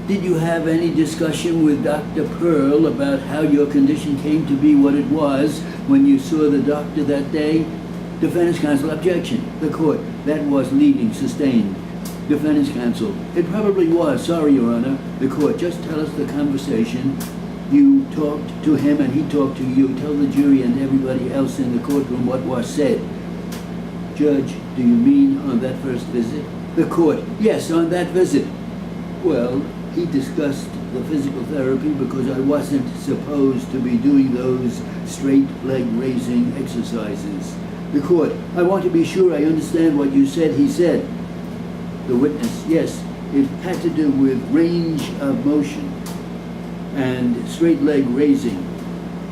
Did you have any discussion with Dr. Pearl about how your condition came to be what it was when you saw the doctor that day? Defense counsel, objection. The court, that was leading, sustained. Defense counsel, it probably was, sorry, Your Honor. The court, just tell us the conversation. You talked to him and he talked to you. Tell the jury and everybody else in the courtroom what was said. Judge, do you mean on that first visit? The court, yes, on that visit. Well, he discussed the physical therapy because I wasn't supposed to be doing those straight leg raising exercises. The court, I want to be sure I understand what you said he said. The witness, yes, it had to do with range of motion and straight leg raising.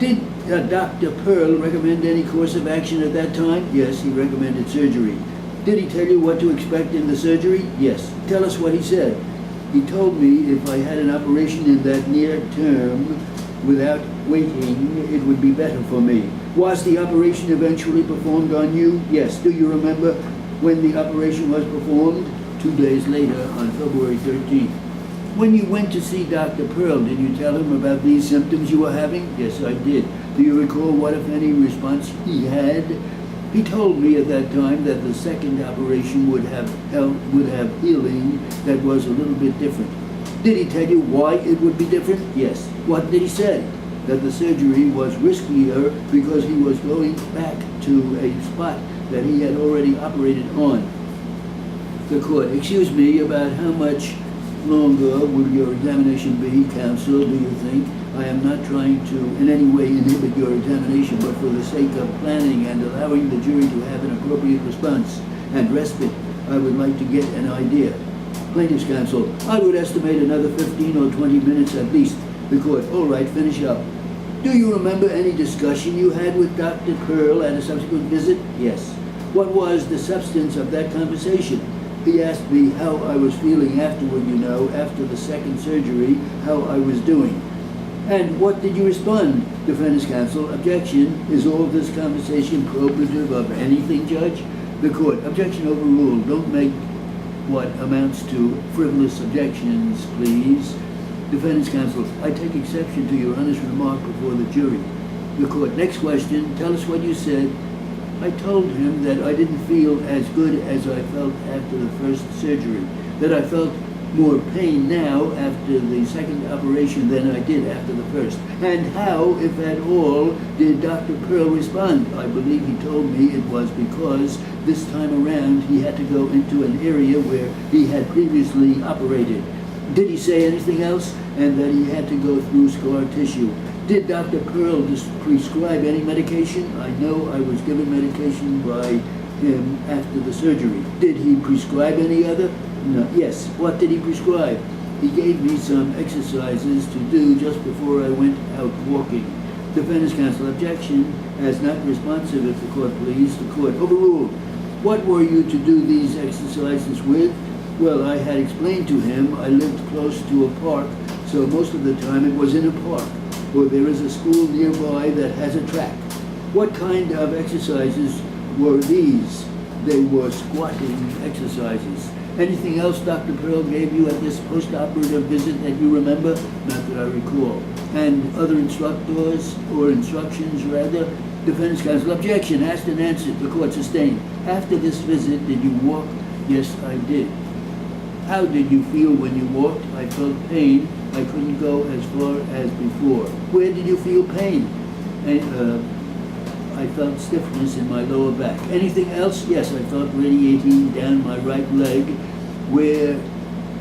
Did Dr. Pearl recommend any course of action at that time? Yes, he recommended surgery. Did he tell you what to expect in the surgery? Yes. Tell us what he said. He told me if I had an operation in that near term without waiting, it would be better for me. Was the operation eventually performed on you? Yes. Do you remember when the operation was performed? 2 days later, on February 13th. When you went to see Dr. Pearl, did you tell him about these symptoms you were having? Yes, I did. Do you recall what, if any, response he had? He told me at that time that the second operation would have healing that was a little bit different. Did he tell you why it would be different? Yes. What did he say? That the surgery was riskier because he was going back to a spot that he had already operated on. The court, excuse me, about how much longer will your examination be, counsel, do you think? I am not trying to in any way inhibit your examination, but for the sake of planning and allowing the jury to have an appropriate response and respite, I would like to get an idea. Plaintiff's counsel, I would estimate another 15 or 20 minutes at least. The court, all right, finish up. Do you remember any discussion you had with Dr. Pearl at a subsequent visit? Yes. What was the substance of that conversation? He asked me how I was feeling afterward, after the second surgery, how I was doing. And what did you respond? Defense counsel, objection. Is all this conversation probative of anything, Judge? The court, objection overruled. Don't make what amounts to frivolous objections, please. Defense counsel, I take exception to your honest remark before the jury. The court, next question. Tell us what you said. I told him that I didn't feel as good as I felt after the first surgery, that I felt more pain now after the second operation than I did after the first. And how, if at all, did Dr. Pearl respond? I believe he told me it was because this time around he had to go into an area where he had previously operated. Did he say anything else? And that he had to go through scar tissue. Did Dr. Pearl prescribe any medication? I know I was given medication by him after the surgery. Did he prescribe any other? No. Yes. What did he prescribe? He gave me some exercises to do just before I went out walking. Defense counsel, objection. As not responsive, if the court please. The court overruled. What were you to do these exercises with? Well, I had explained to him I lived close to a park, so most of the time it was in a park, or there is a school nearby that has a track. What kind of exercises were these? They were squatting exercises. Anything else Dr. Pearl gave you at this post-operative visit that you remember? Not that I recall. And other instructors, or instructions rather? Defense counsel, objection, asked and answered. The court sustained. After this visit, did you walk? Yes, I did. How did you feel when you walked? I felt pain. I couldn't go as far as before. Where did you feel pain? I felt stiffness in my lower back. Anything else? Yes, I felt radiating down my right leg. Where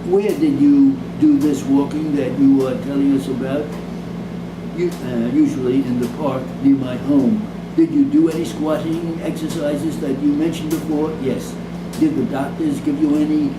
did you do this walking that you are telling us about? Usually in the park near my home. Did you do any squatting exercises that you mentioned before? Yes. Did the doctors give you any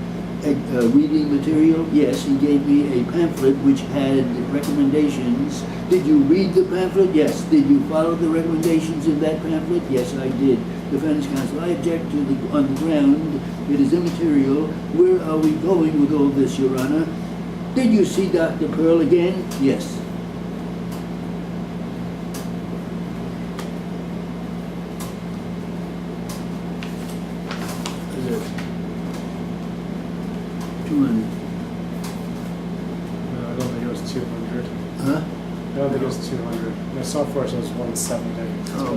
reading material? Yes, he gave me a pamphlet which had recommendations. Did you read the pamphlet? Yes. Did you follow the recommendations in that pamphlet? Yes, I did. Defense counsel, I object to on the ground. It is immaterial. Where are we going with all this, Your Honor? Did you see Dr. Pearl again? Yes. 200. Huh? I don't think it was 200. My software says 170. Oh,